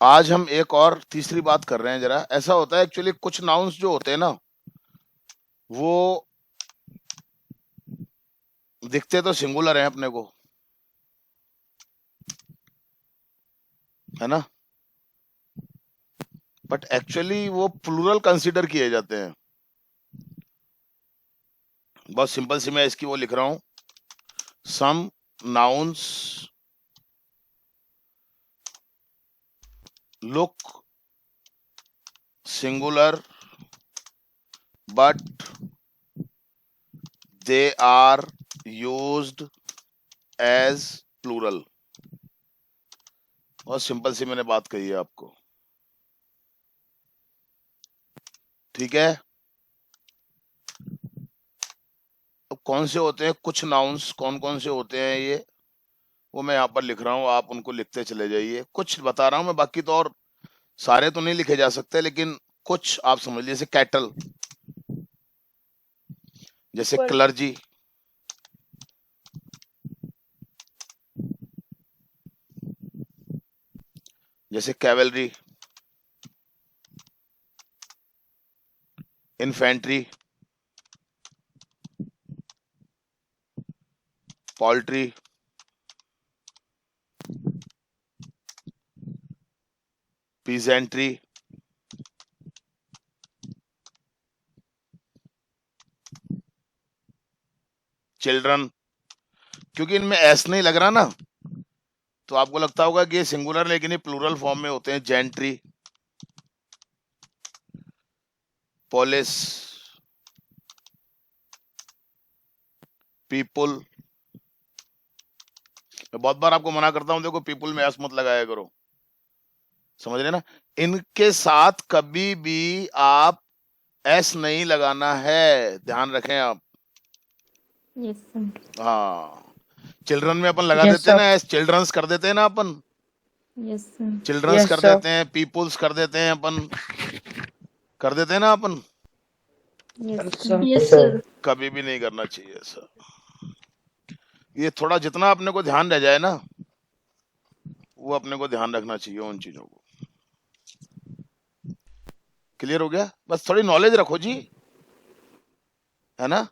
आज हम एक और तीसरी बात कर रहे हैं। जरा ऐसा होता है एक्चुअली, कुछ नाउन्स जो होते हैं ना, वो दिखते तो सिंगुलर हैं अपने को, है ना, बट एक्चुअली वो प्लूरल कंसीडर किए जाते हैं। बहुत सिंपल सी मैं इसकी वो लिख रहा हूं। Some nouns look singular but they are used as plural. बहुत सिंपल सी मैंने बात कही है आपको, ठीक है। अब कौन से होते हैं कुछ नाउन्स, कौन कौन से होते हैं ये, वो मैं यहाँ पर लिख रहा हूँ, आप उनको लिखते चले जाइए। कुछ बता रहा हूँ मैं, बाकी तो और सारे तो नहीं लिखे जा सकते, लेकिन कुछ आप समझ लीजिए। जैसे कैटल, जैसे पर क्लर्जी, जैसे cavalry, infantry, poultry, peasantry, children. क्योंकि इनमें एस नहीं लग रहा ना, तो आपको लगता होगा कि ये सिंगुलर, लेकिन ये प्लूरल फॉर्म में होते हैं। Gentry, police, people. मैं बहुत बार आपको मना करता हूं, देखो पीपुल में एस मत लगाया करो, समझ रहे ना। इनके साथ कभी भी आप एस नहीं लगाना है, ध्यान रखें आप। Yes sir. हाँ, चिल्ड्रन में अपन लगा यस देते हैं सर। ना एस, चिल्ड्रंस कर देते हैं ना अपन, यस सर। चिल्ड्रंस यस कर सर। देते हैं, पीपुल्स कर देते हैं अपन, कर देते हैं ना अपन। Yes yes sir. Sir. Yes sir. कभी भी नहीं करना चाहिए ऐसा। ये थोड़ा जितना अपने को ध्यान रह जाए ना, वो अपने को ध्यान रखना चाहिए उन चीजों को। क्लियर हो गया? बस थोड़ी नॉलेज रखो जी, है ना।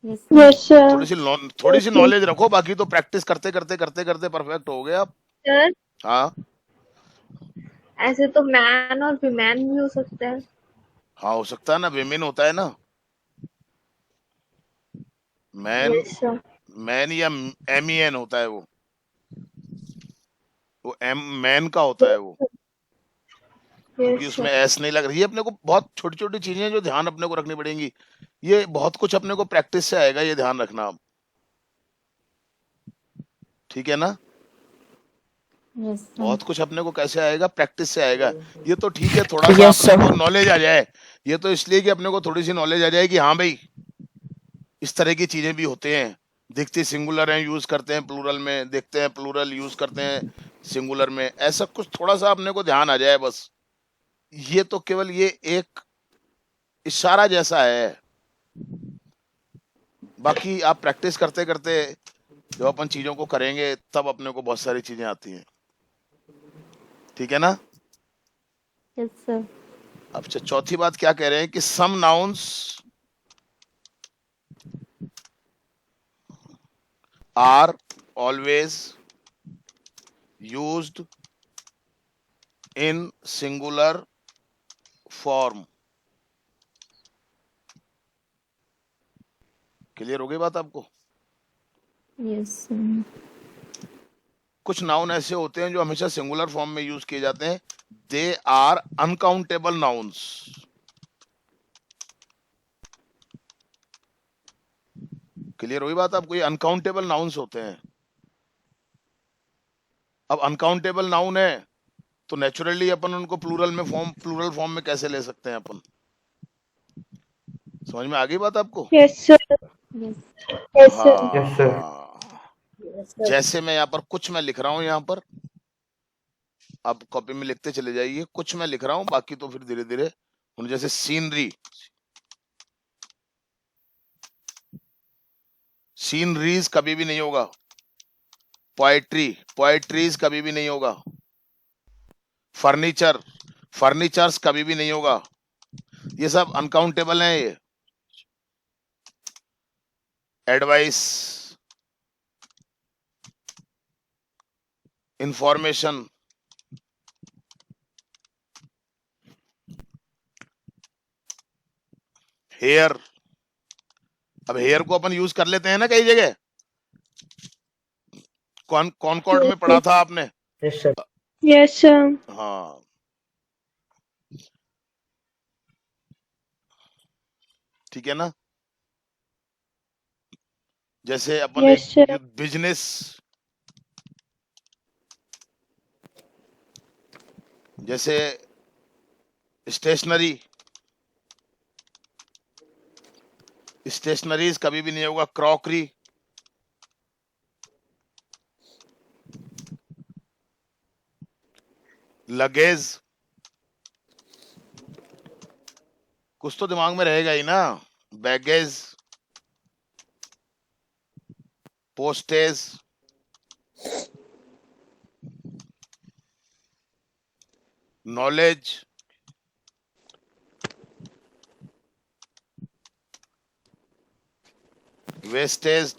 Yes sir. थोड़ी सी नॉलेज रखो, बाकी तो प्रैक्टिस करते करते करते करते परफेक्ट हो गए आप। सर हाँ ऐसे तो मैन और विमेन भी हो सकता है। हाँ, हो सकता है ना, विमेन होता है ना, मैन, यस सर। मैन या एम ई एन होता है वो एम मैन का होता है वो, क्योंकि यस उसमें सर। एस नहीं लग रही है। अपने को बहुत छोटी छोटी चीजें हैं जो ध्यान अपने को रखनी पड़ेंगी। ये बहुत कुछ अपने को प्रैक्टिस से आएगा, ये ध्यान रखना आप, ठीक है ना। यस बहुत सर। कुछ अपने को कैसे आएगा, प्रैक्टिस से आएगा। ये तो ठीक है, थोड़ा सा यस अपने सर। को नॉलेज आ जाए, ये तो इसलिए कि अपने को थोड़ी सी नॉलेज आ जाए कि हाँ भाई, इस तरह की चीजें भी होते हैं। दिखते सिंगुलर हैं, यूज करते हैं प्लूरल में, देखते हैं प्लूरल, यूज करते हैं सिंगुलर में। ऐसा कुछ थोड़ा सा अपने को ध्यान आ जाए बस। ये तो केवल ये एक इशारा जैसा है, बाकी आप प्रैक्टिस करते करते जब अपन चीजों को करेंगे तब अपने को बहुत सारी चीजें आती हैं, ठीक है ना। Yes sir. अब चौथी बात क्या कह रहे हैं कि some nouns are always used in singular form. Clear हो गई बात आपको? Yes sir. कुछ नाउन ऐसे होते हैं जो हमेशा सिंगुलर फॉर्म में यूज किए जाते हैं। They are uncountable nouns. Clear हुई बात आपको? ये अनकाउंटेबल नाउन्स होते हैं। अब अनकाउंटेबल नाउन है तो नेचुरली अपन उनको प्लूरल फॉर्म में कैसे ले सकते हैं अपन? समझ में आ गई बात आपको? Yes sir. Yes. Yes sir. Yes sir. हाँ, जैसे मैं यहाँ पर कुछ मैं लिख रहा हूँ, यहाँ पर आप कॉपी में लिखते चले जाइए। कुछ मैं लिख रहा हूँ, बाकी तो फिर धीरे धीरे। जैसे सीनरी, सीनरीज कभी भी नहीं होगा। पोएट्री, पोएट्रीज कभी भी नहीं होगा। फर्नीचर, फर्नीचर्स कभी भी नहीं होगा, ये सब अनकाउंटेबल है। ये एडवाइस, इंफॉर्मेशन, हेयर, अब हेयर को अपन यूज कर लेते हैं ना कई जगह, कॉनकॉर्ड में पढ़ा था आपने। Yes sir. Yes sir. हाँ, ठीक है ना। जैसे अपन यस सर। एक बिजनेस, जैसे स्टेशनरी, स्टेशनरीज कभी भी नहीं होगा। क्रॉकरी, लगेज, कुछ तो दिमाग में रहेगा ही ना। Baggage, postage, knowledge, wastage,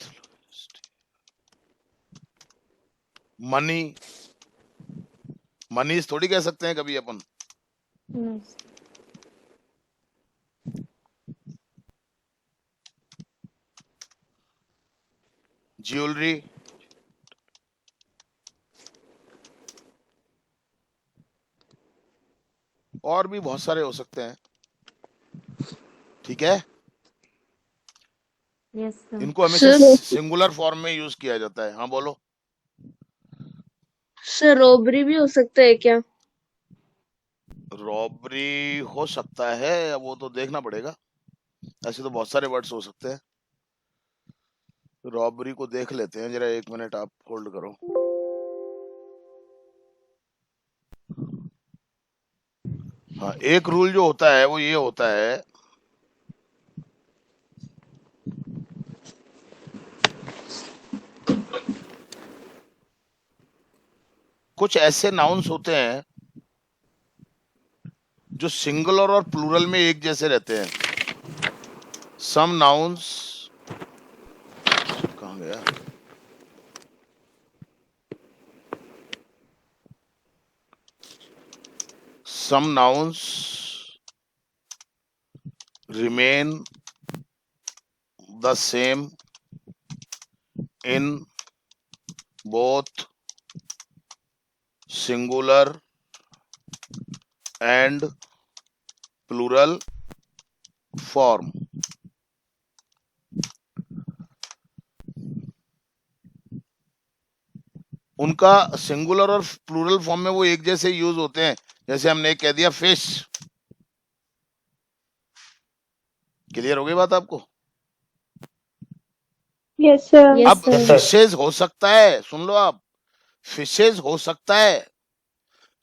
money, monies थोड़ी कह सकते हैं कभी अपन। Yes. ज्वेलरी, और भी बहुत सारे हो सकते हैं, ठीक है। Yes, sir. इनको हमेशा सर सिंगुलर फॉर्म में यूज किया जाता है। हाँ बोलो। सर रॉबरी भी हो सकता है क्या? रॉबरी हो सकता है, अब वो तो देखना पड़ेगा। ऐसे तो बहुत सारे वर्ड्स हो सकते हैं। रॉबरी को देख लेते हैं जरा, 1 मिनट आप होल्ड करो। हाँ, एक रूल जो होता है वो ये होता है, कुछ ऐसे नाउन्स होते हैं जो सिंगुलर और प्लूरल में एक जैसे रहते हैं। सम नाउन्स, कहाँ गया, some nouns remain the same in both singular and plural form. उनका सिंगुलर और प्लूरल फॉर्म में वो एक जैसे यूज होते हैं। जैसे हमने कह दिया फिश, क्लियर हो गई बात आपको। Yes sir. Yes, अब sir. फिशेज हो सकता है, सुन लो आप, फिशेज हो सकता है,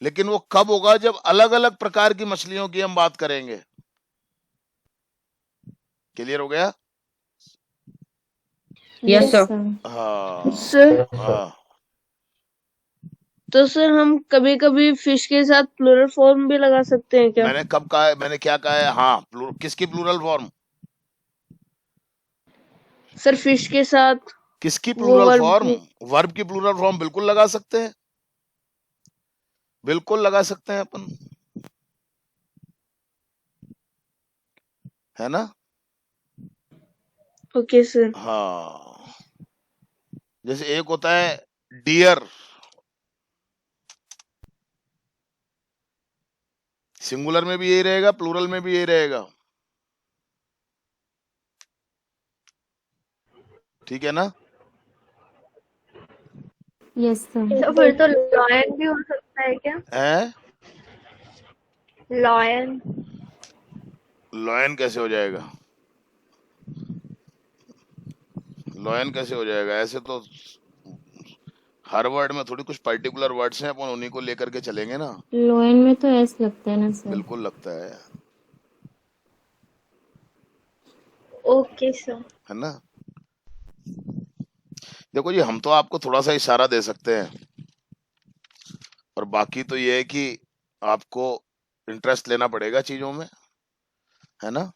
लेकिन वो कब होगा, जब अलग अलग प्रकार की मछलियों की हम बात करेंगे। क्लियर हो गया। Yes sir. sir. हाँ सर हाँ, तो सर हम कभी कभी फिश के साथ प्लूरल फॉर्म भी लगा सकते हैं क्या? मैंने कब कहा है, मैंने क्या कहा है। हाँ, किसकी प्लूरल फॉर्म, सर फिश के साथ किसकी वो प्लूरल वर्ब फॉर्म, की। वर्ब की प्लूरल फॉर्म बिल्कुल लगा सकते हैं, बिल्कुल लगा सकते हैं अपन, है ना। Okay sir. हाँ, जैसे एक होता है डियर, सिंगुलर में भी यही रहेगा, प्लूरल में भी यही रहेगा, ठीक है ना। Yes, sir. तो फिर तो लॉयन भी हो सकता है क्या? है, लॉयन। लॉयन कैसे हो जाएगा, लॉयन कैसे हो जाएगा। ऐसे तो हर वर्ड में थोड़ी कुछ पर्टिकुलर वर्ड्स हैं, अपन उन्हीं को लेकर के चलेंगे ना। लोएन में तो एस लगता है ना सर। बिल्कुल लगता ओके सर। है ना। देखो जी, हम तो आपको थोड़ा सा इशारा दे सकते हैं, और बाकी तो ये है कि आपको इंटरेस्ट लेना पड़ेगा चीजों में, है ना।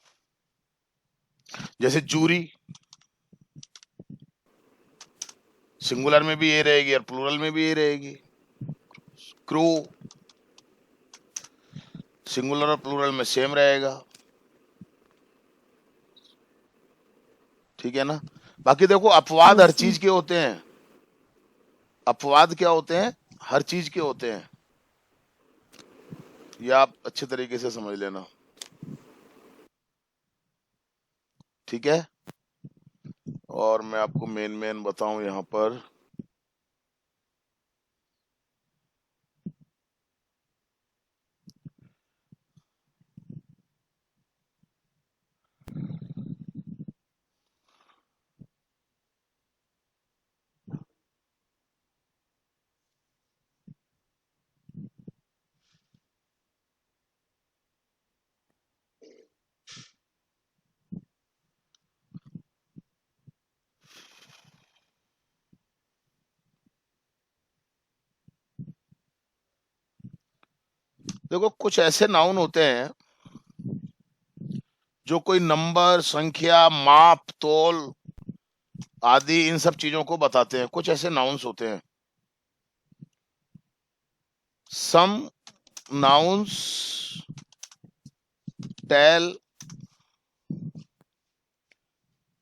जैसे जूरी, सिंगुलर में भी ये रहेगी और प्लूरल में भी ये रहेगी। क्रू, सिंगुलर और प्लूरल में सेम रहेगा, ठीक है ना। बाकी देखो अपवाद हर यस चीज सर। के होते हैं। अपवाद क्या होते हैं? हर चीज के होते हैं, ये आप अच्छे तरीके से समझ लेना, ठीक है। और मैं आपको मेन बताऊं यहाँ पर, देखो कुछ ऐसे नाउन होते हैं जो कोई नंबर, संख्या, माप, तोल आदि इन सब चीजों को बताते हैं। कुछ ऐसे नाउन्स होते हैं। Some nouns tell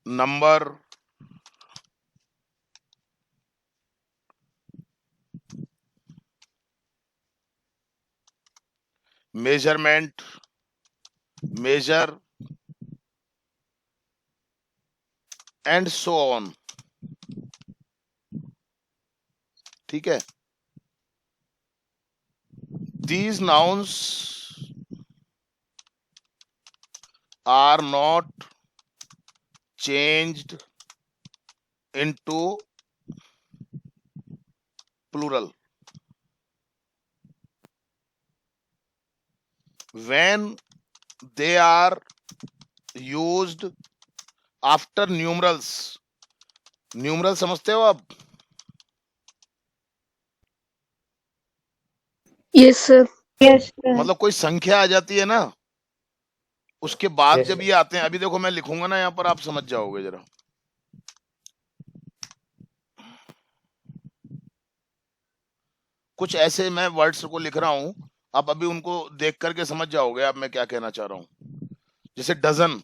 number, measurement, measure and so on, ठीक है। These nouns are not changed into plural when they are used after numerals. Numeral समझते हो आप? Yes sir. Yes sir. मतलब कोई संख्या आ जाती है ना, उसके बाद Yes, जब sir. ये आते हैं, अभी देखो मैं लिखूंगा ना यहाँ पर, आप समझ जाओगे जरा। कुछ ऐसे मैं वर्ड्स को लिख रहा हूं, आप अभी उनको देख करके समझ जाओगे आप मैं क्या कहना चाह रहा हूं। जैसे डजन,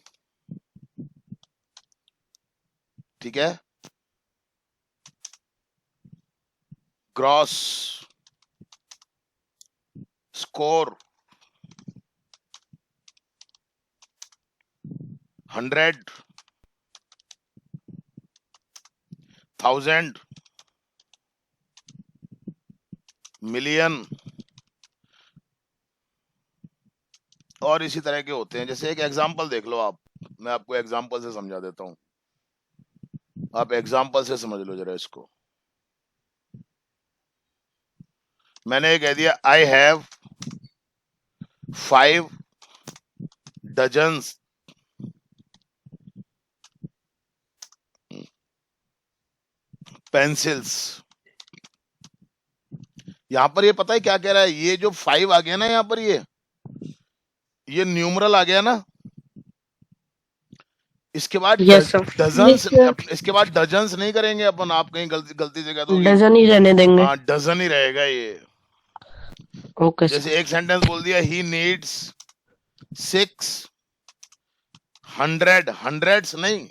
ठीक है। ग्रॉस, स्कोर, 100, 1000, मिलियन और इसी तरह के होते हैं। जैसे एक एग्जांपल देख लो आप, मैं आपको एग्जांपल से समझा देता हूं, आप एग्जांपल से समझ लो जरा इसको। मैंने ये कह दिया आई हैव 5 डजन्स पेंसिल्स। यहां पर ये पता है क्या कह रहा है? ये जो 5 आ गया ना यहाँ पर, ये न्यूमरल आ गया ना। इसके बाद yes sir. Dozens, yes sir. इसके बाद डजन्स नहीं करेंगे अपन। आप कहीं गलती से कह दोगे, डजन ही रहने देंगे। हाँ डजन ही रहेगा ये। ओके जैसे सर। एक सेंटेंस बोल दिया, ही नीड्स 600, हंड्रेड्स नहीं,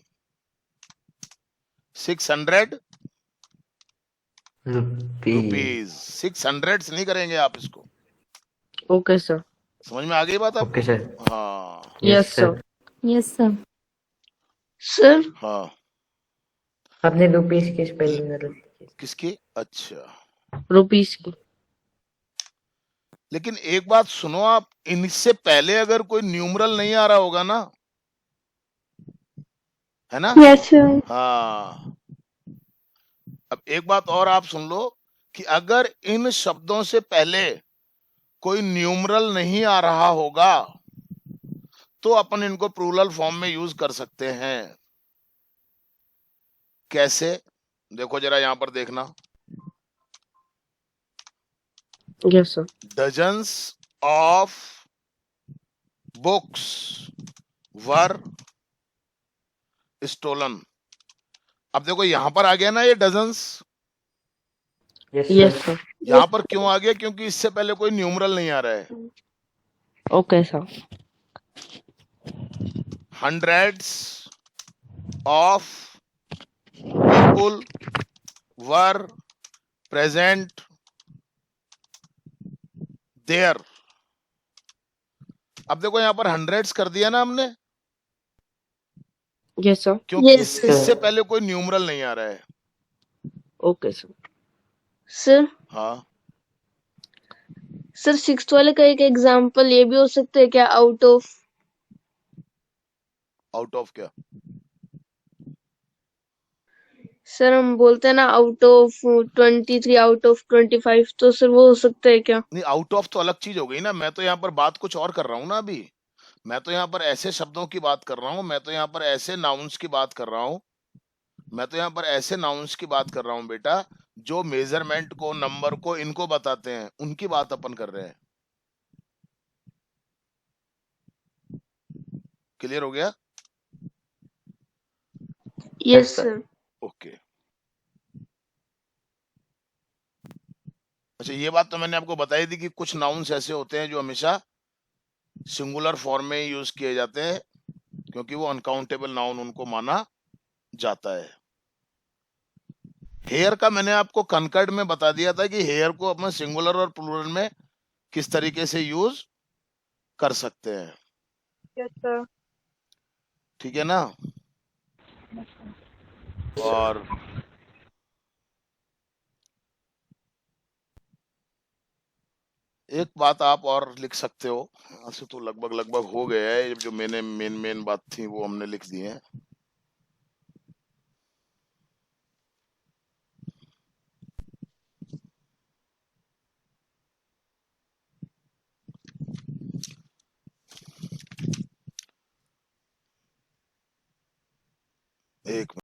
600 रुपीज। 600 नहीं करेंगे आप इसको। Okay sir. समझ में आ गई बात आपको? Okay, sir. हाँ yes sir. Yes sir. Sir हाँ। आपने रुपीस की स्पेलिंग गलत लिखी। किसकी? अच्छा, रुपीस की। लेकिन एक बात सुनो आप, इनसे पहले अगर कोई न्यूमरल नहीं आ रहा होगा ना, है ना। Yes sir. हाँ, अब एक बात और आप सुन लो कि अगर इन शब्दों से पहले कोई न्यूमरल नहीं आ रहा होगा तो अपन इनको प्लूरल फॉर्म में यूज कर सकते हैं। कैसे? देखो जरा यहां पर देखना, yes sir. Dozens of books were stolen. अब देखो यहां पर आ गया ना ये dozens, yes yes sir. Sir. यहां पर क्यों आ गया? क्योंकि इससे पहले कोई न्यूमरल नहीं आ रहा है। Okay sir. hundreds of people were present there. अब देखो यहाँ पर हंड्रेड्स कर दिया ना हमने, यस सर। क्योंकि यस इससे पहले कोई न्यूमरल नहीं आ रहा है। Okay sir. सर हाँ, सर सिक्स्थ वाले का एक एग्जांपल ये भी हो सकता है क्या? आउट ऑफ क्या? सर हम बोलते हैं ना आउट ऑफ 23, आउट ऑफ 25, तो सर वो हो सकता है क्या? नहीं, आउट ऑफ तो अलग चीज हो गई ना। मैं तो यहाँ पर बात कुछ और कर रहा हूँ ना अभी। मैं तो यहाँ पर ऐसे शब्दों की बात कर रहा हूँ, मैं तो यहाँ पर ऐसे नाउन्स की बात कर रहा हूँ, मैं तो यहाँ पर ऐसे नाउन्स की बात कर रहा हूँ बेटा, जो मेजरमेंट को, नंबर को, इनको बताते हैं, उनकी बात अपन कर रहे हैं। क्लियर हो गया? Yes sir. ओके। अच्छा, ये बात तो मैंने आपको बताई थी कि कुछ नाउन्स ऐसे होते हैं जो हमेशा सिंगुलर फॉर्म में ही यूज किए जाते हैं, क्योंकि वो अनकाउंटेबल नाउन उनको माना जाता है। हेयर का मैंने आपको कनकर्ड में बता दिया था कि हेयर को अपन सिंगुलर और प्लूरल में किस तरीके से यूज कर सकते हैं। Yes sir. ठीक है ना? और एक बात आप और लिख सकते हो, ऐसे तो लगभग हो गया है, जो मैंने मेन बात थी वो हमने लिख दी है।